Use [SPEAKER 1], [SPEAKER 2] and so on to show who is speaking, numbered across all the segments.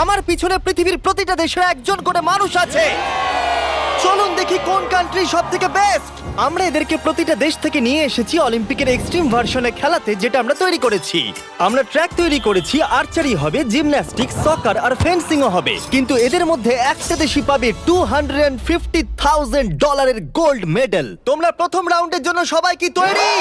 [SPEAKER 1] আমার পিছনে পৃথিবীর প্রতিটা দেশের একজন করে মানুষ আছে। চলুন দেখি কোন কান্ট্রি সব থেকে বেস্ট। আমরা এদেরকে প্রতিটা দেশ থেকে নিয়ে এসেছি অলিম্পিকের এক্সট্রিম ভার্সনে খেলাতে, যেটা আমরা তৈরি করেছি। আমরা ট্র্যাক তৈরি করেছি, আর্চারি হবে, জিমন্যাস্টিক্স, সকার আর ফেন্সিংও হবে। কিন্তু এদের মধ্যে একটা দেশই পাবে $250,000 গোল্ড মেডেল। তোমরা প্রথম রাউন্ডের জন্য সবাই কি তৈরি?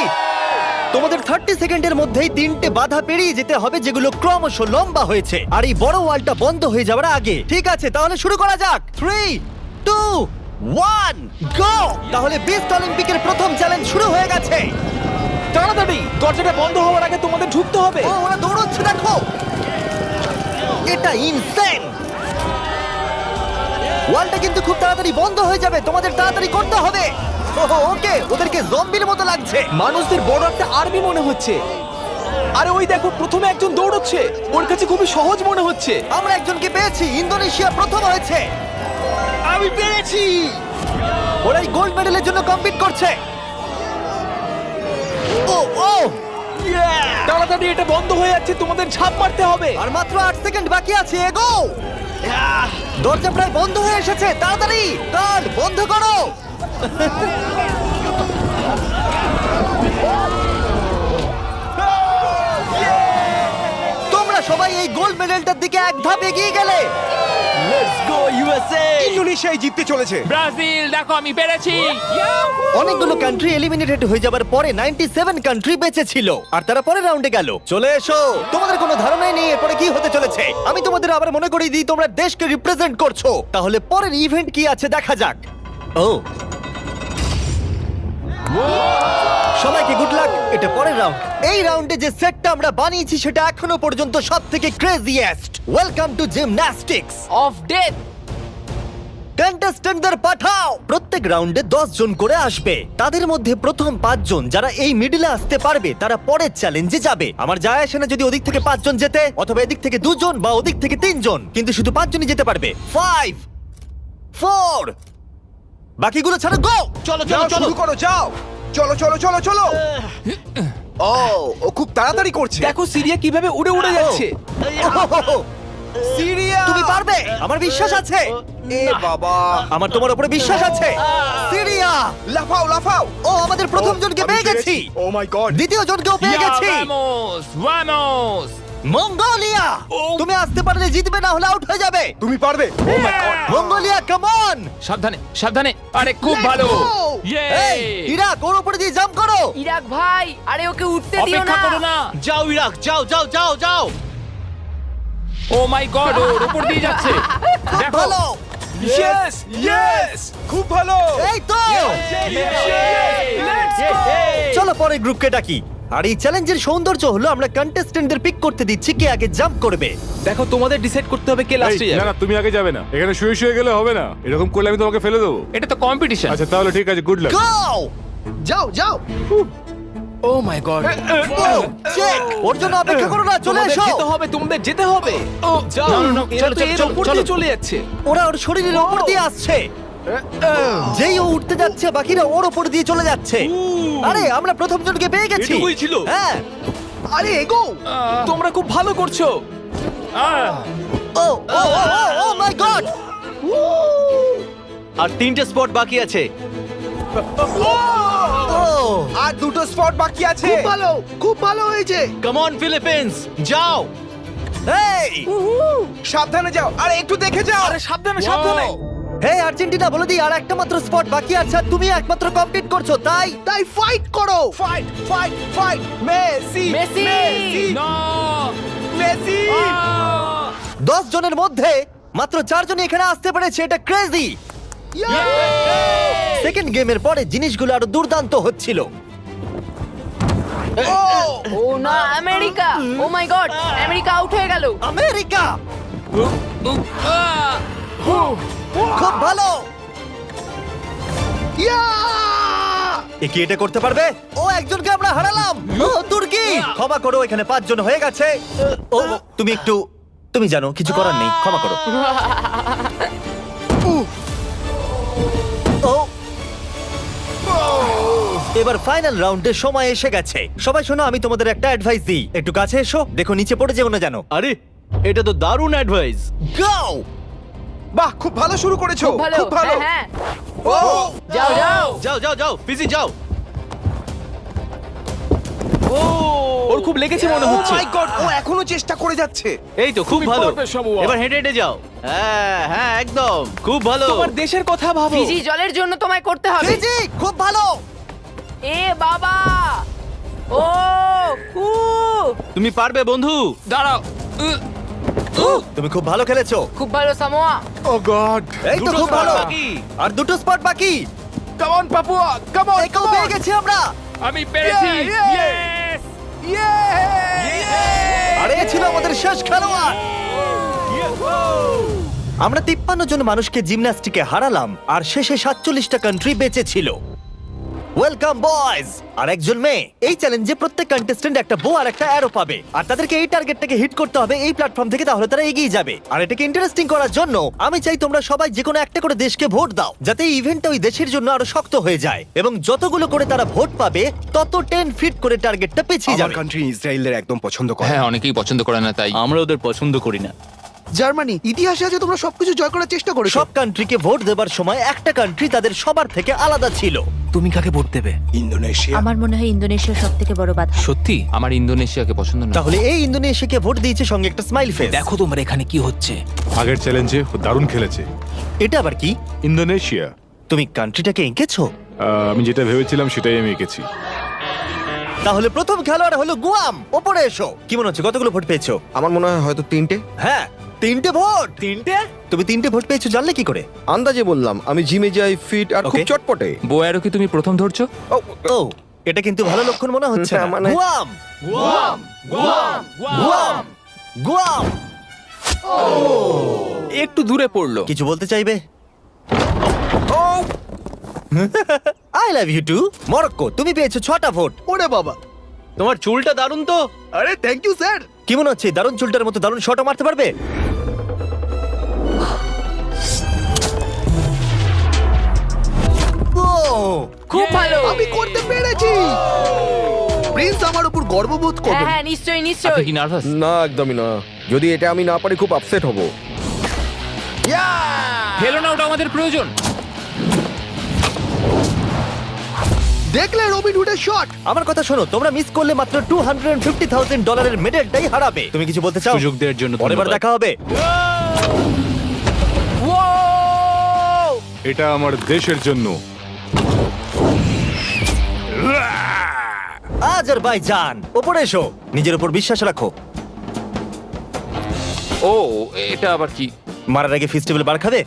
[SPEAKER 1] তোমাদের 30 সেকেন্ডের মধ্যেই 3টে বাধা পেরিয়ে যেতে হবে, যেগুলো ক্রমশ লম্বা হয়েছে, আর এই বড় ওয়ালটা বন্ধ হয়ে যাওয়ার আগে। ঠিক আছে, তাহলে শুরু করা যাক। 3, 2, 1, গো! তাহলে বিস্ট অলিম্পিকের প্রথম চ্যালেঞ্জ শুরু হয়ে গেছে।
[SPEAKER 2] তাড়াতাড়ি, দরজাটা বন্ধ হওয়ার আগে তোমাদের ঢুকতে হবে।
[SPEAKER 1] ও, ওরা দৌড়চ্ছে, দেখো, এটা ইনসেন। ওয়ালটা কিন্তু খুব তাড়াতাড়ি বন্ধ হয়ে যাবে, তোমাদের তাড়াতাড়ি করতে হবে। ওকে, ওদেরকে জম্বির মতো লাগছে।
[SPEAKER 2] মানুষদের বড় একটা আর্মি মনে হচ্ছে। আরে ওই দেখো, প্রথমে একজন দৌড়চ্ছে, ওর কাছে খুবই সহজ মনে হচ্ছে।
[SPEAKER 1] আমরা একজনকে পেয়েছি, ইন্দোনেশিয়া প্রথম হয়েছে।
[SPEAKER 2] আমি পেরেছি।
[SPEAKER 1] ওরা এই গোল্ড মেডেলের জন্য কম্পিট করছে। ও ও,
[SPEAKER 2] তাড়াতাড়ি, এটা বন্ধ হয়ে যাচ্ছে, তোমাদের ঝাঁপ মারতে হবে।
[SPEAKER 1] আর মাত্র 8 সেকেন্ড বাকি আছে, এগো! দরজা প্রায় বন্ধ হয়ে এসেছে, তাড়াতাড়ি কার্ড বন্ধ করো। তোমরা সবাই এই গোল্ড মেডেলটার দিকে এক ধাপ এগিয়ে গেলে।
[SPEAKER 2] Let's go USA.
[SPEAKER 3] ইন্দোনেশিয়ায় জিততে চলেছে।
[SPEAKER 4] ব্রাজিল, দেখো আমি পেরেছি।
[SPEAKER 1] অনেকগুলো কান্ট্রি এলিমিনেটেড হয়ে যাবার পরে 97 কান্ট্রি বেঁচে ছিল, আর তারা পরের রাউন্ডে গেল। চলে এসো, তোমাদের কোনো ধারণাই নেই এরপরে কি হতে চলেছে। আমি তোমাদের আবার মনে করিয়ে দিই, তোমরা দেশকে রিপ্রেজেন্ট করছো। তাহলে পরের ইভেন্ট কি আছে দেখা যাক। ও, সবাইকে গুড লাক। এটা পরের রাউন্ড। এই রাউন্ডে যে সেটটা আমরা বানিয়েছি সেটা এখনো পর্যন্ত সবথেকে craziest. Welcome to gymnastics.
[SPEAKER 4] Of death.
[SPEAKER 1] কন্টেস্ট্যান্টদের পাঠাও। প্রত্যেক রাউন্ডে 10 জন করে আসবে। তাদের মধ্যে প্রথম 5 জন যারা এই মিডলে আসতে পারবে তারা পরের চ্যালেঞ্জে যাবে। আমার যায় আসে না যদি ওদিক থেকে 5 জন যেতে, অথবা এদিক থেকে 2 জন বা ওদিক থেকে 3 জন, কিন্তু শুধু 5 জনই যেতে পারবে। 5, 4, বাকিগুলো ছাড়ো, গো! চলো
[SPEAKER 3] যাও, শুরু করো, যাও। চলো চলো চলো চলো। ও খুব তাড়াতাড়ি করছে।
[SPEAKER 2] দেখো সিরিয়া কিভাবে উড়ে উড়ে যাচ্ছে।
[SPEAKER 3] সিরিয়া,
[SPEAKER 1] তুমি পারবে, আমার বিশ্বাস আছে।
[SPEAKER 3] এ বাবা,
[SPEAKER 1] আমার তোমার উপরে বিশ্বাস আছে। সিরিয়া,
[SPEAKER 3] লাফাও লাফাও।
[SPEAKER 1] ও, আমাদের প্রথম জনকে পেয়ে গেছি।
[SPEAKER 3] ও মাই গড।
[SPEAKER 1] দ্বিতীয় জনকেও পেয়ে গেছি।
[SPEAKER 4] Vamos, vamos.
[SPEAKER 1] মঙ্গোলিয়া, তুমি আসতে পারলে জিতবে, না হলে আউট হয়ে যাবে।
[SPEAKER 3] তুমি পারবে। Oh my God.
[SPEAKER 1] Mongolia, come on!
[SPEAKER 4] সাবধানে, সাবধানে। আরে খুব ভালো। ইয়ে।
[SPEAKER 1] এই, ইরাক, ওর উপরে দিয়ে জাম্প করো।
[SPEAKER 5] ইরাক ভাই, আরে ওকে উঠতে দিও
[SPEAKER 4] অপেক্ষা
[SPEAKER 5] না।
[SPEAKER 4] করো না।
[SPEAKER 1] যাও ইরাক, যাও যাও যাও যাও।
[SPEAKER 4] ও মাই গড, ওর উপর দিয়ে যাচ্ছে। দেখো।
[SPEAKER 1] ভালো,
[SPEAKER 3] ইয়েস ইয়েস, খুব ভালো।
[SPEAKER 1] এই তো। চলো পরের গ্রুপকে ডাকি। আর এই চ্যালেঞ্জের সৌন্দর্য হলো আমরা কন্টেস্টেন্টদের পিক করতে দিচ্ছি কে আগে জাম্প করবে।
[SPEAKER 2] দেখো তোমাদের ডিসাইড করতে হবে কে লাস্টে
[SPEAKER 6] এই, না
[SPEAKER 2] যাবে।
[SPEAKER 6] না, তুমি আগে যাবে না, এখানে শুয়ে শুয়ে গেলে হবে না। এরকম করলে আমি তোমাকে ফেলে দেবো।
[SPEAKER 4] এটা তো কম্পিটিশন।
[SPEAKER 6] আচ্ছা তাহলে ঠিক আছে, গুড লাক।
[SPEAKER 1] গো!
[SPEAKER 3] যাও যাও।
[SPEAKER 2] ও মাই গড।
[SPEAKER 1] চেক, ওর জন্য অপেক্ষা করো না, চলে
[SPEAKER 2] তোমাদের
[SPEAKER 1] এসো।
[SPEAKER 2] যেতে হবে, তোমাদের যেতে হবে। ও যাও,
[SPEAKER 4] না, না, না,
[SPEAKER 2] এরা
[SPEAKER 4] চলো,
[SPEAKER 2] তো এর
[SPEAKER 4] চলো,
[SPEAKER 2] উপর
[SPEAKER 4] চলো।
[SPEAKER 2] দিয়ে চলে যাচ্ছে।
[SPEAKER 1] ওরা ওর শরীরের উপর দিয়ে আসছে। যেই ও উঠতে যাচ্ছে, বাকিরা ওর উপর দিয়ে চলে যাচ্ছে। আরে আমরা প্রথম জনকে পেয়ে গেছি।
[SPEAKER 2] এটুকুই ছিল?
[SPEAKER 1] হ্যাঁ।
[SPEAKER 3] আরে এগো।
[SPEAKER 2] তোমরা খুব ভালো করছো।
[SPEAKER 1] ও ও ও মাই গড!
[SPEAKER 7] আর 3টে স্পট বাকি আছে।
[SPEAKER 1] ও,
[SPEAKER 3] আর দুটো স্পট বাকি আছে। খুব ভালো, খুব ভালো হয়েছে।
[SPEAKER 7] কাম অন ফিলিপিন্স, যাও।
[SPEAKER 1] এই,
[SPEAKER 3] সাবধানে যাও, আর একটু দেখে যাও।
[SPEAKER 2] আরে সাবধানে সাবধানে।
[SPEAKER 1] হে আর্জেন্টিনা, বলে দিই আর একটা মাত্র স্পট বাকি আছে, আর তুমি একমাত্র কমপ্লিট করছো, তাই
[SPEAKER 3] তাই ফাইট করো। Fight fight fight. Messi
[SPEAKER 5] Messi.
[SPEAKER 4] না।
[SPEAKER 3] মেসি।
[SPEAKER 1] 10 জনের মধ্যে মাত্র 4 জনই এখানে আসতে পেরেছে। এটা ক্রেজি। সেকেন্ড গেমের পরে জিনিসগুলো আরো দুর্দান্ত হচ্ছিল।
[SPEAKER 5] ও না, America. O my god, America out হয়ে গেল।
[SPEAKER 1] আমেরিকা, খুব ভালো। এ কি এটা করতে পারবে? ও, একজনকে আমরা হারালাম। ও, তুর্কি, ক্ষমা করো, এখানে 5 জন হয়ে গেছে। ও, তুমি জানো কিছু করার নেই, ক্ষমা করো। ও, এবার ফাইনাল রাউন্ডের সময় এসে গেছে। সবাই শোনো, আমি তোমাদের একটা অ্যাডভাইস দিই, একটু কাছে এসো, দেখো নিচে পড়ে যেও না জানো।
[SPEAKER 7] আরে এটা তো দারুণ অ্যাডভাইস।
[SPEAKER 1] গো!
[SPEAKER 3] বাহ, খুব ভালো শুরু করেছো।
[SPEAKER 5] খুব ভালো,
[SPEAKER 3] খুব ভালো।
[SPEAKER 5] হ্যাঁ,
[SPEAKER 3] ও
[SPEAKER 5] যাও যাও।
[SPEAKER 7] যাও যাও যাও, ফিজি যাও।
[SPEAKER 2] ওর খুব লেগেছে মনে হচ্ছে।
[SPEAKER 3] মাই গড, ও এখনো চেষ্টা করে যাচ্ছে।
[SPEAKER 7] এই তো খুব
[SPEAKER 4] তুমি
[SPEAKER 7] ভালো।
[SPEAKER 4] পারবে, শামুয়া।
[SPEAKER 7] এবার হেঁটে হেঁটে যাও। হ্যাঁ হ্যাঁ, একদম খুব ভালো।
[SPEAKER 2] তোমার দেশের কথা ভাবো।
[SPEAKER 5] ফিজি, জলের জন্য তোমায় করতে হবে।
[SPEAKER 1] ফিজি, খুব ভালো।
[SPEAKER 5] এ বাবা, ও উ
[SPEAKER 7] তুমি পারবে বন্ধু।
[SPEAKER 4] দাঁড়াও।
[SPEAKER 1] তুমি খুব ভালো খেলেছো।
[SPEAKER 5] খুব ভালো সামোয়া।
[SPEAKER 6] ও গড।
[SPEAKER 1] এই তো
[SPEAKER 7] দুটো
[SPEAKER 1] খুব
[SPEAKER 7] spot
[SPEAKER 1] ভালো।
[SPEAKER 7] বাকি।
[SPEAKER 1] আর দুটো স্পট বাকি।
[SPEAKER 2] Come on Papua, come on,
[SPEAKER 1] একেও পেয়ে গেছি আমরা।
[SPEAKER 4] আমি পেরেছি।
[SPEAKER 2] Yeah,
[SPEAKER 4] Yes!
[SPEAKER 1] আর এ ছিল আমাদের শেষ খেলোয়াড়। আমরা 53 জন মানুষকে জিমন্যাস্টিকে হারালাম আর শেষে 47টা কান্ট্রি বেঁচে ছিল। Welcome boys. আর একজন মেয়ে। এই চ্যালেঞ্জে প্রত্যেক কন্টেস্ট্যান্ট একটা বো আর একটা অ্যারো পাবে, আর তাদেরকে এই টার্গেটটাকে হিট করতে হবে এই প্ল্যাটফর্ম থেকে, তাহলে তারা এগিয়ে যাবে। আর এটাকে ইন্টারেস্টিং করার জন্য আমি চাই তোমরা সবাই যে কোনো একটা করে দেশকে ভোট দাও, যাতে এই ইভেন্টটা ওই দেশের জন্য আরো শক্ত হয়ে যায়, এবং যতগুলো করে তারা ভোট পাবে তত 10 ফিট করে টার্গেটটা পিছিয়ে
[SPEAKER 3] আমার
[SPEAKER 1] যাবে।
[SPEAKER 3] কান্ট্রি ইসরায়েলের একদম পছন্দ করে।
[SPEAKER 4] হ্যাঁ, অনেকেই পছন্দ করে না তাই।
[SPEAKER 7] আমরা ওদের পছন্দ করি না।
[SPEAKER 3] জার্মানি, ইতিহাসে আছে তোমরা সবকিছু জয় করার চেষ্টা করেছো।
[SPEAKER 1] সব কান্ট্রিকে ভোট দেবার সময় একটা কান্ট্রি তাদের সবার থেকে আলাদা ছিল।
[SPEAKER 2] তুমি কাকে ভোট দেবে?
[SPEAKER 3] ইন্দোনেশিয়া।
[SPEAKER 8] আমার মনে হয় ইন্দোনেশিয়া সব থেকে বড় বাধা।
[SPEAKER 2] সত্যি?
[SPEAKER 4] আমার ইন্দোনেশিয়াকে পছন্দ না।
[SPEAKER 1] তাহলে এই ইন্দোনেশিয়াকে ভোট দিয়েছে সঙ্গে একটা স্মাইল ফেস।
[SPEAKER 2] দেখো তোমার এখানে কি হচ্ছে।
[SPEAKER 6] আগের চ্যালেঞ্জে দারুণ খেলেছে
[SPEAKER 1] এটা আবার কি?
[SPEAKER 6] ইন্দোনেশিয়া।
[SPEAKER 1] তুমি কান্ট্রিটাকে এঁকেছো?
[SPEAKER 6] আমি যেটা ভেবেছিলাম সেটাই আমি এঁকেছি।
[SPEAKER 1] তাহলে প্রথম খেলোয়াড় হলো গুয়াম। ওপরে এসো। কি মনে হচ্ছে কতগুলো ভোট পেয়েছো?
[SPEAKER 9] আমার মনে হয় হয়তো 3টে।
[SPEAKER 1] হ্যাঁ, 3টে ভোট। 3টে? তুমি 3টে ভোট পেয়েছো জানলে কি করে?
[SPEAKER 9] আন্দাজে বললাম, আমি জিমে যাই, ফিট আর খুব
[SPEAKER 1] Okay.
[SPEAKER 9] চটপটে।
[SPEAKER 4] বোয়ারও কি তুমি প্রথম ধরছো?
[SPEAKER 9] ও,
[SPEAKER 1] ও, এটা কিন্তু ভালো লক্ষণ মনে হচ্ছে না।
[SPEAKER 9] হ্যাঁ, মানে-
[SPEAKER 1] গুয়াম, গুয়াম।
[SPEAKER 2] একটু দূরে পড়লো।
[SPEAKER 1] কিছু বলতে চাইবে? I love you too. Morocco, তুমি পেয়েছো 6টা ভোট।
[SPEAKER 3] ওরে বাবা।
[SPEAKER 7] তোমার চুলটা দারুণ তো।
[SPEAKER 3] আরে থ্যাংক ইউ স্যার।
[SPEAKER 1] কি মনে হচ্ছে দারুণ চুলটার মতো দারুণ শটও মারতে পারবে? ও,
[SPEAKER 5] খুব ভালো।
[SPEAKER 3] আমি করতে পেরেছি। প্রিন্স আমার উপর গর্ববোধ
[SPEAKER 5] হ্যাঁ
[SPEAKER 3] করবে।
[SPEAKER 5] হ্যাঁ, নিশ্চয়ই
[SPEAKER 4] আপনি
[SPEAKER 5] নিশ্চয়ই।
[SPEAKER 4] কি নার্ভাস?
[SPEAKER 9] না, একদমই না। যদি এটা আমি না পারি খুব আপসেট হব।
[SPEAKER 4] খেলো না, ওটা আমাদের প্রয়োজন।
[SPEAKER 3] দেখলে রবিন হুডের শট।
[SPEAKER 1] আমার কথা শোনো, তোমরা মিস করলে মাত্র $250,000 মেডেলটাই হারাবে। তুমি কিছু বলতে চাও?
[SPEAKER 7] সুযোগ দেওয়ার জন্য
[SPEAKER 1] পরের বার
[SPEAKER 7] ধন্যবাদ।
[SPEAKER 1] দেখা হবে।
[SPEAKER 6] এটা আমার দেশের জন্য।
[SPEAKER 1] আজারবাইজান, ওপরে এসো। নিজের উপর বিশ্বাস রাখো।
[SPEAKER 4] ও, এটা আবার কি?
[SPEAKER 1] মারার আগে ফেস্টিভ্যাল বার খাবে?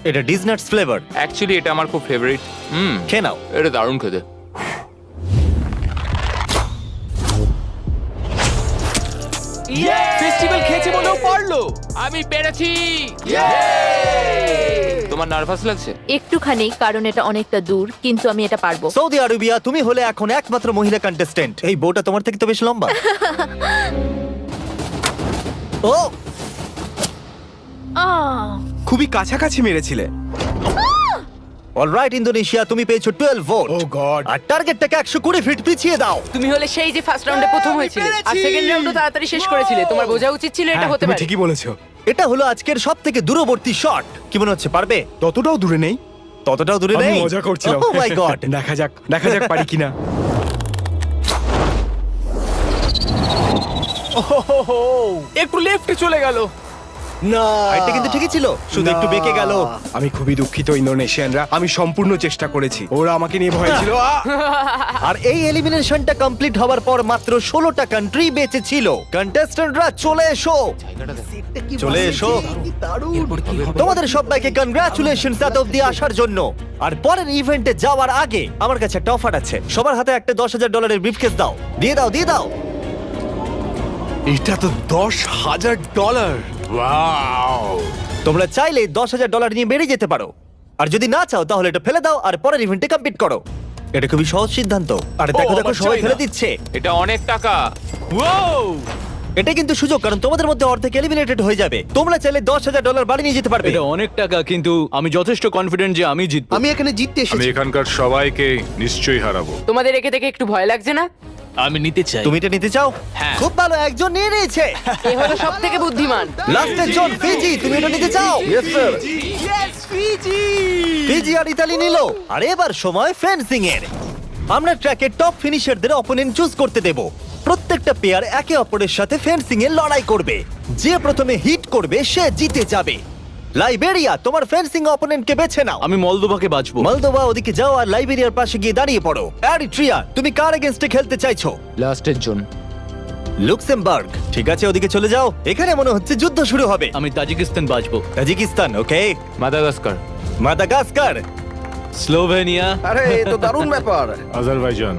[SPEAKER 1] এটা ডিজনাটস ফ্লেভার।
[SPEAKER 4] অ্যাকচুয়ালি এটা আমার খুব ফেভারিট।
[SPEAKER 1] খেয়ে নাও।
[SPEAKER 4] এটা দারুণ খেতে।
[SPEAKER 2] ফেস্টিভ্যাল খেয়েছে বলেও পারলো।
[SPEAKER 4] আমি পেরেছি। তোমার নার্ভাস লাগছে?
[SPEAKER 8] একটুখানি, কারণ এটা অনেকটা দূর, কিন্তু আমি এটা পারবো।
[SPEAKER 1] সৌদি আরবিয়া, তুমি হলে এখন একমাত্র মহিলা কন্টেস্টেন্ট। এই বউটা তোমার থেকে তো বেশ লম্বা। ও,
[SPEAKER 8] আহ,
[SPEAKER 3] খুবই কাছাকাছি মেরেছিলে।
[SPEAKER 1] অলরাইট ইন্দোনেশিয়া, তুমি পেয়েছো 12 ভোট।
[SPEAKER 3] ও গড।
[SPEAKER 1] আর টার্গেটটাকে 120 ফিট পিছিয়ে দাও।
[SPEAKER 5] তুমি হলে সেই যে ফার্স্ট রাউন্ডে প্রথম হয়েছিলে আর সেকেন্ড রাউন্ডও তাড়াতাড়ি শেষ করেছিলে। তোমার বোঝা উচিত ছিল এটা হতে
[SPEAKER 3] তুমি
[SPEAKER 5] পারে।
[SPEAKER 3] ঠিকই বলেছো।
[SPEAKER 1] এটা হলো আজকের সব থেকে দূরবর্তী শট। কি মনে হচ্ছে পারবে?
[SPEAKER 3] ততটাও দূরে নেই।
[SPEAKER 1] ততটাও দূরে
[SPEAKER 3] আমি
[SPEAKER 1] নেই।
[SPEAKER 3] মজা করছিলাম।
[SPEAKER 1] ও মাই গড।
[SPEAKER 3] দেখা যাক পারি কিনা।
[SPEAKER 2] একটু লেফটে চলে গেল।
[SPEAKER 3] না,
[SPEAKER 1] এটা কিন্তু ঠিকই ছিল, শুধু একটু বেঁকে গেল।
[SPEAKER 3] আমি খুবই দুঃখিত ইন্দোনেশিয়ানরা, আমি সম্পূর্ণ চেষ্টা করেছি। ওরা আমাকে নিয়ে ভয় ছিল।
[SPEAKER 1] আর এই এলিমিনেশনটা কমপ্লিট হওয়ার পর মাত্র 16টা কান্ট্রি বেঁচে ছিল। কন্টেস্ট্যান্টরা চলে এসো, চলে এসো। তোমাদের সবাইকে কনগ্রাচুলেশনস এত অব্দি আসার জন্য। আর পরের ইভেন্টে যাওয়ার আগে আমার কাছে একটা অফার আছে। সবার হাতে একটা $10,000 ব্রিফকেস দাও। দিয়ে দাও, দিয়ে দাও।
[SPEAKER 3] এটা তো $10,000।
[SPEAKER 1] তোমরা চাইলে $10,000 নিয়ে বেরিয়ে যেতে পারো, আর যদি না চাও তাহলে এটা ফেলে দাও আর পরের ইভেন্টে কমপ্লিট করো। এটা খুবই সহজ সিদ্ধান্ত। আর দেখো দেখো,
[SPEAKER 2] আবার
[SPEAKER 1] সবাই
[SPEAKER 2] চাই
[SPEAKER 1] ফেলে
[SPEAKER 2] না।
[SPEAKER 1] দিচ্ছে।
[SPEAKER 4] এটা অনেক টাকা।
[SPEAKER 1] এটা কিন্তু সুযোগ, কারণ তোমাদের মধ্যে অর্ধেক এলিমিনেটেড হয়ে যাবে। তোমরা চাইলে $10,000 বাড়ি নিয়ে যেতে পারবে।
[SPEAKER 7] এটা অনেক টাকা, কিন্তু আমি যথেষ্ট কনফিডেন্ট যে আমি জিতবো।
[SPEAKER 3] আমি এখানে জিততে
[SPEAKER 6] আমি
[SPEAKER 3] এসেছি।
[SPEAKER 6] এখানকার সবাইকে নিশ্চয়ই হারাবো।
[SPEAKER 5] তোমাদের একে দেখে একটু ভয় লাগছে না?
[SPEAKER 7] আমি নিতে চাই।
[SPEAKER 1] তুমি এটা নিতে চাও?
[SPEAKER 7] হ্যাঁ।
[SPEAKER 1] খুব ভালো, একজন নিয়ে নিয়েছে।
[SPEAKER 5] এ হলো সব থেকে বুদ্ধিমান।
[SPEAKER 1] লাস্টের জন ফিজি, তুমি এটা নিতে চাও?
[SPEAKER 9] Yes sir.
[SPEAKER 1] ফিজি আর ইতালি নিল। আর এবার সময় ফেন্সিং এর। আমরা ট্র্যাকের টপ ফিনিশারদের অপোনেন্ট চুজ করতে দেব। প্রত্যেকটা পেয়ার একে অপরের সাথে ফেন্সিং এ লড়াই করবে। যে প্রথমে হিট করবে সে জিতে যাবে। লাইবেরিয়া, তোমার ফেন্সিং অপোনেন্টকে বেছে নাও।
[SPEAKER 7] আমি মলদোভাকে বাঁচবো।
[SPEAKER 1] মলদোভা, ওদিকে যাও আর লাইবেরিয়ার পাশে গিয়ে দাঁড়িয়ে পড়ো। এরিট্রিয়া, তুমি কার এগেইনস্টে খেলতে চাইছো?
[SPEAKER 2] লাস্টের জন।
[SPEAKER 1] লুক্সেমবার্গ, ঠিক আছে, ওদিকে চলে যাও। এখানে মনে হচ্ছে যুদ্ধ শুরু হবে।
[SPEAKER 7] আমি তাজিকিস্তান বাঁচবো।
[SPEAKER 1] তাজিকিস্তান, ওকে।
[SPEAKER 2] মাদাগাস্কার।
[SPEAKER 1] Madagascar,
[SPEAKER 7] Slovenia.
[SPEAKER 9] আরে এ তো দারুণ ব্যাপার।
[SPEAKER 6] আজারবাইজান।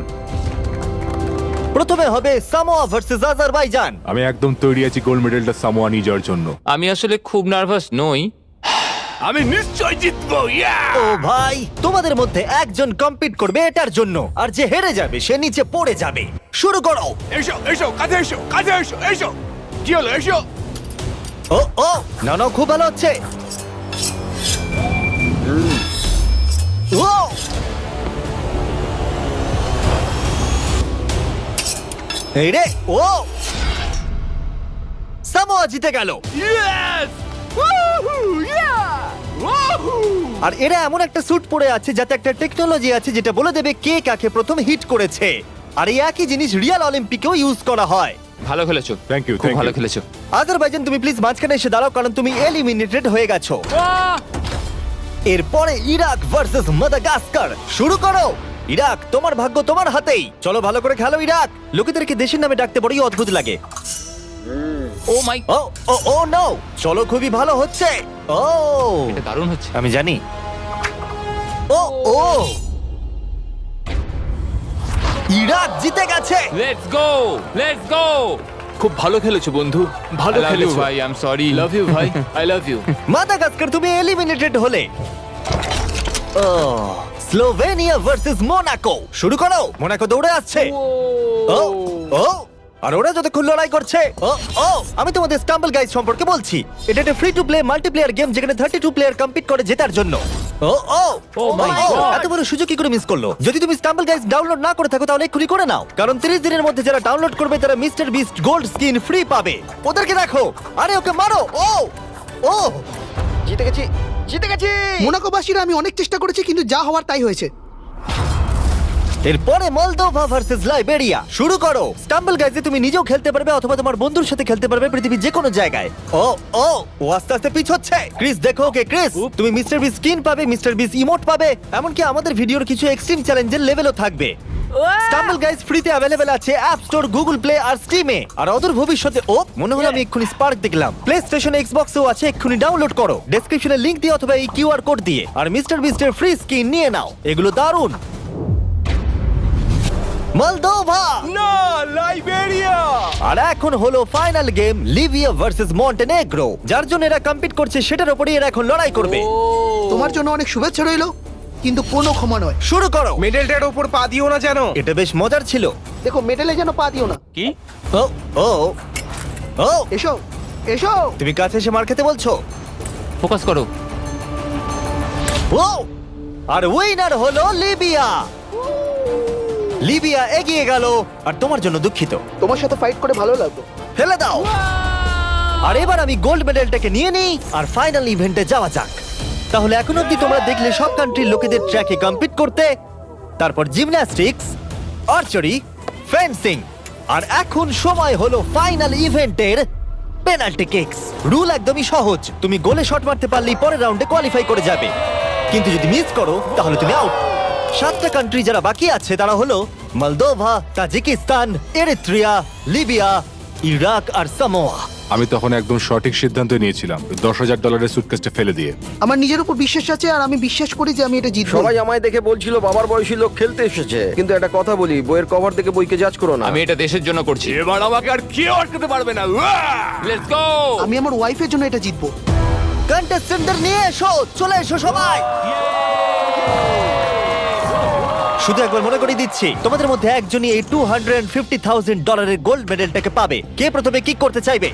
[SPEAKER 1] প্রথমে হবে সামোয়া ভার্সেস আজারবাইজান।
[SPEAKER 6] আমি একদম তৈরি আছি গোল্ড মেডেলটা সামোয়া নিয়ে যাওয়ার জন্য।
[SPEAKER 2] আমি আসলে খুব নার্ভাস নই।
[SPEAKER 7] আমি নিশ্চয় জিতবো।
[SPEAKER 1] ও ভাই, তোমাদের মধ্যে একজন কম্পিট করবে এটার জন্য, আর যে হেরে যাবে সে নিচে পড়ে যাবে। শুরু করো।
[SPEAKER 6] এসো এসো, কাছে এসো, কাছে এসো, এসো। কি হলো, এসো।
[SPEAKER 1] ও ও, না না, খুব ভালো হচ্ছে। ও, এই রে, ও, সামোয়া জিতে গেল। আর এরা এমন একটা স্যুট পরে আছে যাতে একটা টেকনোলজি আছে যেটা বলে দেবে কে কাকে প্রথম হিট করেছে। আর এই একই জিনিস রিয়াল অলিম্পিকেও ইউজ করা হয়।
[SPEAKER 2] ভালো খেলেছো।
[SPEAKER 6] Thank you,
[SPEAKER 2] খুব
[SPEAKER 6] thank
[SPEAKER 2] ভালো
[SPEAKER 6] you.
[SPEAKER 2] খেলেছো।
[SPEAKER 1] আজারবাইজান, তুমি প্লিজ মাঝখানে এসে দাঁড়াও, কারণ তুমি এলিমিনেটেড হয়ে গেছো। এরপরে ইরাক ভার্সেস মাদাগাস্কার। শুরু করো। ইরাক, তোমার ভাগ্য তোমার হাতেই। চলো, ভালো করে খেলো ইরাক। লোকেদেরকে দেশের নামে ডাকতে বড়ই অদ্ভুত লাগে।
[SPEAKER 2] ও মাই,
[SPEAKER 1] ও ও ও নো, চলো, খুবই ভালো হচ্ছে। ও,
[SPEAKER 2] এটা দারুণ হচ্ছে।
[SPEAKER 1] আমি জানি। ও ও, ইরাক জিতে গেছে।
[SPEAKER 2] Let's go, let's go.
[SPEAKER 7] খুব ভালো খেলেছো বন্ধু, ভালো খেলেছো
[SPEAKER 2] ভাই, I am sorry.
[SPEAKER 7] Love you ভাই, আই লাভ ইউ।
[SPEAKER 1] মাদাগাস্কার, তুমি এলিমিনেটেড হলে। ও, স্লোভেনিয়া ভার্সেস মোনাকো। শুরু করো। মোনাকো দৌড়ে আসছে। ও ও, আর ওরা যতক্ষণ লড়াই করছে। ও ও, আমি তোমাদের স্টাম্বল গাইজ সম্পর্কে বলছি। এটা একটা free to play multiplayer game যেখানে 32 প্লেয়ার কম্পিট করে জেতার জন্য। ও ও ও মাই গড, এত বড় সুযোগ কি করে মিস করলো? যদি তুমি স্টাম্বল গাইজ ডাউনলোড না করে থাকো তাহলে এক্ষুনি করে নাও, কারণ 30 দিনের মধ্যে যারা ডাউনলোড করবে তারা mister beast gold skin free পাবে। ওদেরকে দেখো। আরে ওকে মারো। ও ও,
[SPEAKER 9] জিতে গেছি, জিতে গেছি।
[SPEAKER 10] মোনাকোবাসীরা আমি অনেক চেষ্টা করেছি কিন্তু যা হওয়ার তাই হয়েছে।
[SPEAKER 1] এরপরে মলদোভা ভার্সেস লাইবেরিয়া। শুরু করো। স্টাম্বল গাইজে তুমি নিজেও খেলতে পারবে অথবা তোমার বন্ধুর সাথে খেলতে পারবে পৃথিবীর যে কোনো জায়গায়। ও ও, ও আস্তে আস্তে পিছোচ্ছে। ক্রিস, দেখো ওকে। ক্রিস, তুমি মিস্টার বিস স্কিন পাবে, মিস্টার বিস ইমোট পাবে, এমনকি আমাদের ভিডিওর কিছু এক্সট্রিম চ্যালেঞ্জের লেভেলও থাকবে। স্টাম্বল গাইজ ফ্রিতে অ্যাভেলেবেল আছে অ্যাপ স্টোর, গুগল প্লে আর স্টিমে। আর অদূর ভবিষ্যতে, ও মনে হলো আমি এক্ষুনি স্পার্ক দেখলাম, প্লে স্টেশন, এক্সবক্সেও আছে। এক্ষুনি ডাউনলোড করো ডেসক্রিপশনে লিংক দিয়ে অথবা এই কিউআর কোড দিয়ে, আর মিস্টার বিস্টের ফ্রি স্কিন নিয়ে নাও। এগুলো দারুণ। মলদোভা,
[SPEAKER 2] না, লাইবেরিয়া।
[SPEAKER 1] আর এখন হলো final game, Libya versus Montenegro. যার জন্য এরা কম্পিট করছে সেটার উপরই এরা এখন লড়াই করবে।
[SPEAKER 10] তোমার জন্য অনেক শুভেচ্ছা রইলো, কিন্তু কোনো ক্ষমা নয়।
[SPEAKER 1] শুরু করো।
[SPEAKER 9] মেডেলটার উপর পা দিও না যেন।
[SPEAKER 1] এটা বেশ মজার ছিল।
[SPEAKER 10] দেখো, মেডেলে যেন পা দিও না।
[SPEAKER 7] কি?
[SPEAKER 1] ও ও ও,
[SPEAKER 10] এসো এসো।
[SPEAKER 1] তুমি কাছে এসে মার খেতে বলছো?
[SPEAKER 2] ফোকাস করো।
[SPEAKER 1] ও, আর উইনার হলো লিবিয়া। লিবিয়া এগিয়ে গেল। আর তোমার জন্য দুঃখিত।
[SPEAKER 10] তোমার সাথে ফাইট করে ভালো লাগলো।
[SPEAKER 1] ফেলে দাও। আর এবার আমি গোল্ড মেডেলটাকে নিয়ে নিই আর ফাইনাল ইভেন্টে যাওয়া যাক। তাহলে এখন অব্দি তোমরা দেখলে সব কান্ট্রির লোকেদের ট্র্যাকে কম্পিট করতে, তারপর জিমন্যাস্টিক্স, আর্চারি, ফেন্সিং, আর এখন সময় হলো ফাইনাল ইভেন্টের পেনাল্টি কিকস। রুল একদমই সহজ, তুমি গোলে শট মারতে পারলেই পরের রাউন্ডে কোয়ালিফাই করে যাবে, কিন্তু যদি মিস করো তাহলে তুমি আউট। 7টা কান্ট্রি যারা বাকি আছে তারা হলো Moldova, Tajikistan, Eritrea, Libya, Iraq আর সামোয়া।
[SPEAKER 6] আমি তখন একদম সঠিক সিদ্ধান্ত নিয়েছিলাম, $10,000 সুটকেসটা ফেলে দিয়ে।
[SPEAKER 10] আমার নিজের উপর বিশ্বাস আছে আর আমি বিশ্বাস করি যে আমি এটা জিতবো।
[SPEAKER 9] সবাই আমায় দেখে বলছিল বাবার বয়সী লোক খেলতে এসেছে, কিন্তু একটা কথা বলি, বইয়ের কভার দেখে বইকে জাজ করো না।
[SPEAKER 2] আমি এটা দেশের জন্য করছি।
[SPEAKER 4] এবার আমাকে আর কেউ আটকাতে পারবে না।
[SPEAKER 2] Let's go.
[SPEAKER 10] আমি আমার ওয়াইফের জন্য এটা জিতবো।
[SPEAKER 1] কন্টেস্টেন্টদের নিয়ে এসো, চলে এসো সবাই। শুধু একবার মনে করিয়ে দিচ্ছি, তোমাদের মধ্যে একজনই এই $250,000 গোল্ড মেডেলটাকে পাবে। কে প্রথমে কিক করতে চাইবে?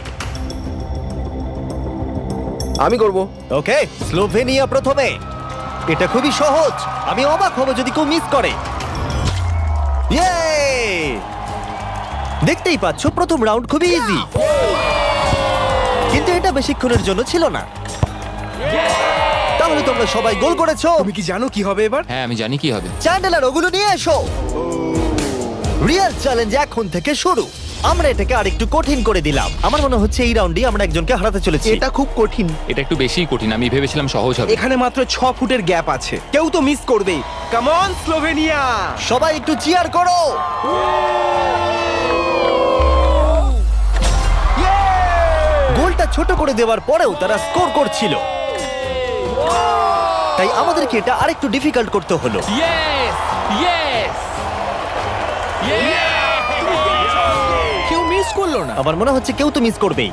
[SPEAKER 9] আমি করব।
[SPEAKER 1] ওকে, স্লোভেনিয়া প্রথমে। এটা খুবই সহজ, আমি অবাক হব যদি কেউ মিস করে। ইয়ে! দেখতেই পাচ্ছ প্রথম রাউন্ড খুবই ইজি, কিন্তু এটা বেশিক্ষণের জন্য ছিল না। তাহলে তোমরা সবাই গোল করেছো।
[SPEAKER 2] তুমি কি জানো কি হবে এবার?
[SPEAKER 4] হ্যাঁ আমি জানি কি হবে।
[SPEAKER 1] চ্যান্ডেলার ওগুলো নিয়ে এসো। রিয়েল চ্যালেঞ্জ এখন থেকে শুরু। আমরা এটাকে আরেকটু কঠিন করে দিলাম। আমার মনে হচ্ছে এই রাউন্ডে আমরা একজনকে হারাতে চলেছি।
[SPEAKER 10] এটা খুব কঠিন।
[SPEAKER 4] এটা একটু বেশিই কঠিন, আমি ভেবেছিলাম সহজ হবে।
[SPEAKER 2] এখানে মাত্র 6 ফুটের গ্যাপ আছে, কেউ তো মিস করবেই। Come on Slovenia!
[SPEAKER 1] সবাই একটু চিয়ার করো। গোলটা ছোট করে দেওয়ার পরেও তারা স্কোর করছিল, তাই আমাদেরকে এটা আরেকটু ডিফিকাল্ট করতে হলো।
[SPEAKER 4] ইয়েস ইয়েস
[SPEAKER 2] কেউ মিস করলো না।
[SPEAKER 1] আমার মনে হচ্ছে কেউ তো মিস করবেই।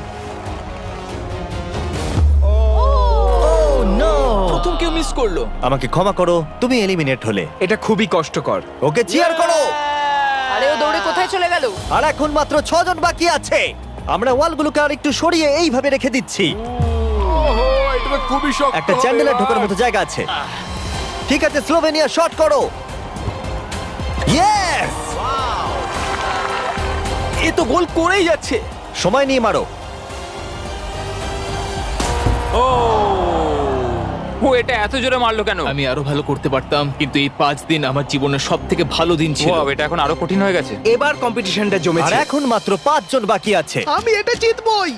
[SPEAKER 2] প্রথম কেউ মিস করলো।
[SPEAKER 1] আমাকে ক্ষমা করো, তুমি এলিমিনেট হলে।
[SPEAKER 2] এটা খুবই কষ্টকর।
[SPEAKER 1] ওকে চিয়ার করো।
[SPEAKER 5] আরে ও দৌড়ে কোথায় চলে গেল?
[SPEAKER 1] আর এখন মাত্র 6 জন বাকি আছে। আমরা ওয়ালগুলোকে আর একটু সরিয়ে এইভাবে রেখে দিচ্ছি।
[SPEAKER 6] এটা খুবই শক্ত।
[SPEAKER 1] একটা চ্যান্ডেলার ঢোকার মতো জায়গা আছে। ঠিক আছে, স্লোভেনিয়া শট করো। ইয়েস!
[SPEAKER 2] এ তো গোল করেই যাচ্ছে।
[SPEAKER 1] সময় নিয়ে মারো।
[SPEAKER 4] ও এটা এত জোরে মারলো কেন?
[SPEAKER 11] আমি আরো ভালো করতে পারতাম, কিন্তু এই 5 দিন আমার জীবনের সব থেকে ভালো দিন ছিল।
[SPEAKER 4] Wow, এটা এখন আরো কঠিন হয়ে গেছে।
[SPEAKER 2] এবার কম্পিটিশনটা
[SPEAKER 1] আর
[SPEAKER 2] জমেছে।
[SPEAKER 1] এখন মাত্র 5 জন বাকি আছে।
[SPEAKER 10] আমি এটা জিতবই।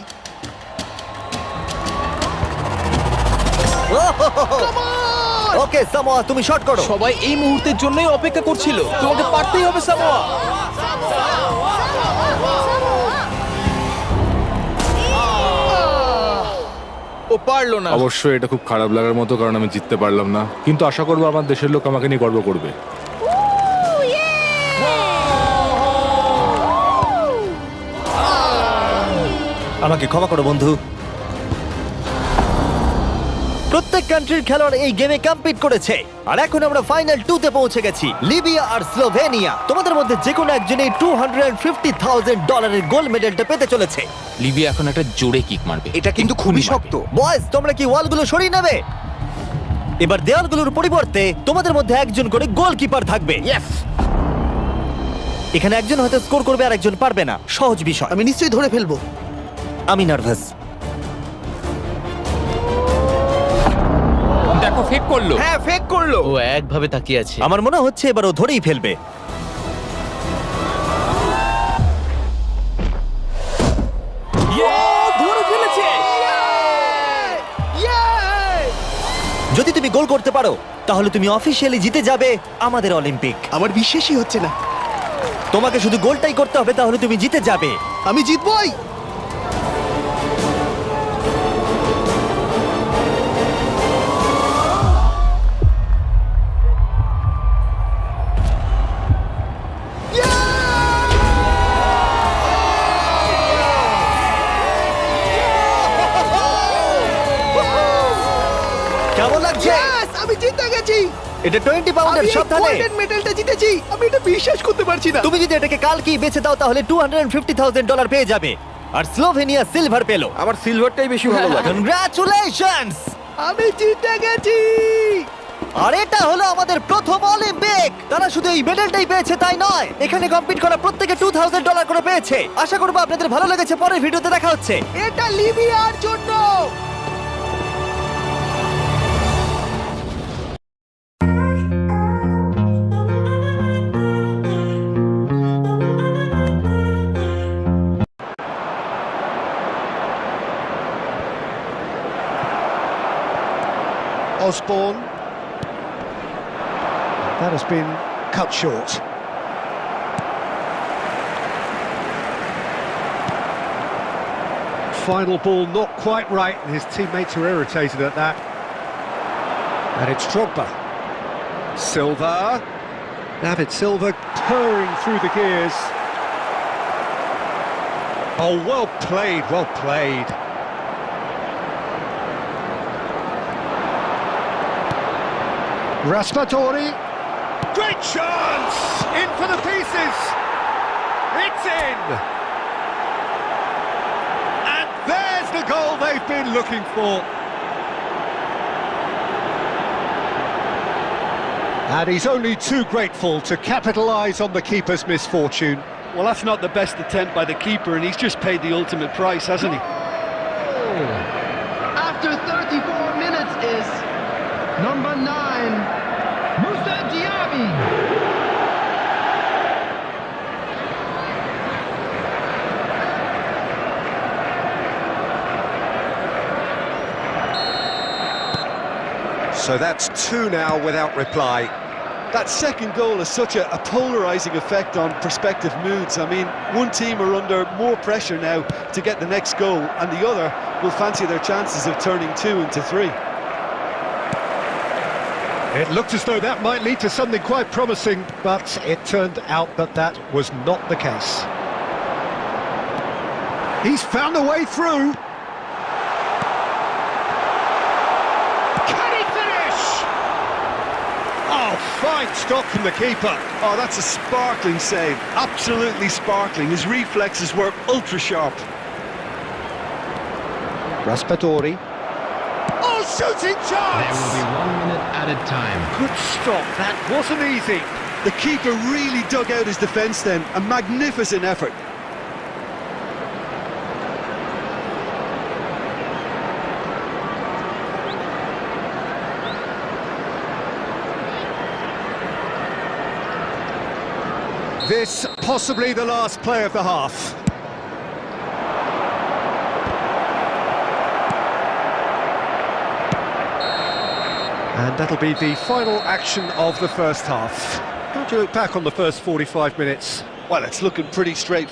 [SPEAKER 1] ওকে সামোয়া, তুমি শট করো।
[SPEAKER 2] সবাই এই মুহূর্তের জন্যই অপেক্ষা করছিল। তোমাকে পারতেই হবে সামোয়া। ও পারলো না।
[SPEAKER 6] অবশ্যই এটা খুব খারাপ লাগার মতো, কারণ আমি জিততে পারলাম না, কিন্তু আশা করবো আমার দেশের লোক আমাকে নিয়ে গর্ব করবে।
[SPEAKER 1] আমাকে ক্ষমা করো বন্ধু। প্রত্যেক কান্ট্রির খেলোয়াড় এই গেমে কম্পিট করেছে, আর এখন আমরা ফাইনাল 2 তে পৌঁছে গেছি। লিবিয়া আর স্লোভেনিয়া। তোমাদের মধ্যে যে কোনো একজনই $250,000 গোল্ড মেডেলটা পেতে চলেছে।
[SPEAKER 4] লিবিয়া এখন একটা জোরে কিক মারবে।
[SPEAKER 2] এটা কিন্তু খুবই শক্ত।
[SPEAKER 1] বয়েজ, তোমরা কি ওয়ালগুলো সরিয়ে নেবে? এবার দেওয়ালগুলোর পরিবর্তে তোমাদের মধ্যে একজন করে গোলকিপার থাকবে। এখানে একজন হয়তো স্কোর করবে আর একজন পারবে না। সহজ বিষয়।
[SPEAKER 10] আমি নিশ্চয়ই ধরে ফেলবো।
[SPEAKER 1] আমি নার্ভাস।
[SPEAKER 4] দেখো ফেক করলো।
[SPEAKER 2] হ্যাঁ, ফেক করলো।
[SPEAKER 11] ও একভাবে তাকিয়ে আছে।
[SPEAKER 1] আমার মনে হচ্ছে এবার ও ধরেই ফেলবে।
[SPEAKER 2] ধরে ফেলেছে।
[SPEAKER 1] যদি তুমি গোল করতে পারো তাহলে তুমি অফিসিয়ালি জিতে যাবে আমাদের অলিম্পিক।
[SPEAKER 10] আমার বিশ্বাসই হচ্ছে না।
[SPEAKER 1] তোমাকে শুধু গোলটাই করতে হবে, তাহলে তুমি জিতে যাবে।
[SPEAKER 10] আমি জিতবই।
[SPEAKER 1] কেমন লাগছে?
[SPEAKER 10] Yes, আমি জিতে গেছি।
[SPEAKER 1] এটা 20 পাউন্ডের,
[SPEAKER 10] আমি এই
[SPEAKER 1] সাবধানে।
[SPEAKER 10] গোল্ডেন মেডেলটা জিতেছি। আমি এটা বিশ্বাস করতে পারছি না।
[SPEAKER 1] তুমি যদি এটাকে কালকেই বেচে দাও তাহলে $250,000 পেয়ে যাবে। আর স্লোভেনিয়া সিলভার পেলো।
[SPEAKER 9] আমার সিলভারটাই বেশি ভালো লাগে।
[SPEAKER 1] কনগ্রাচুলেশনস!
[SPEAKER 10] আমি জিতে গেছি।
[SPEAKER 1] আর এটা হলো আমাদের প্রথম অলিম্পিক। তারা শুধু এই মেডেলটাই পেয়েছে তাই নয়, এখানে কম্পিট করা প্রত্যেকে $2,000 করে পেয়েছে। আশা করবো আপনাদের ভালো লেগেছে। পরের ভিডিওতে দেখা হচ্ছে।
[SPEAKER 10] এটা লিবিয়ার জন্য।
[SPEAKER 12] Osborne. That has been cut short. Final ball not quite right, and his teammates are irritated at that. And it's Drogba. Silva. David Silva purring through the gears. Oh, well played, well played. Raspadori, great chance! In for the pieces! It's in! And there's the goal they've been looking for. And he's only too grateful to capitalise on the keeper's misfortune. Well, that's not the best attempt by the keeper, and he's just paid the ultimate price, hasn't he?
[SPEAKER 10] After 34 minutes is number 9, Moussa Diaby.
[SPEAKER 12] So that's 2 now without reply. That second goal has such a polarising effect on prospective moods. I mean, one team are under more pressure now to get the next goal, and the other will fancy their chances of turning 2 into 3.
[SPEAKER 13] It looked as though that might lead to something quite promising, but it turned out that that was not the case. He's found a way through.
[SPEAKER 12] Oh, fine stop from the keeper. Oh, that's a sparkling save. Absolutely sparkling. His reflexes were ultra sharp.
[SPEAKER 13] Raspadori.
[SPEAKER 12] Oh, shooting chance!
[SPEAKER 10] There will be 1 minute added time.
[SPEAKER 12] Good stop. That wasn't easy. The keeper really dug out his defence then. A magnificent effort.
[SPEAKER 13] This possibly the last play of the half. And that'll be the final action of the first half. How do you look back on the first 45 minutes?
[SPEAKER 12] Well, it's looking pretty straightforward.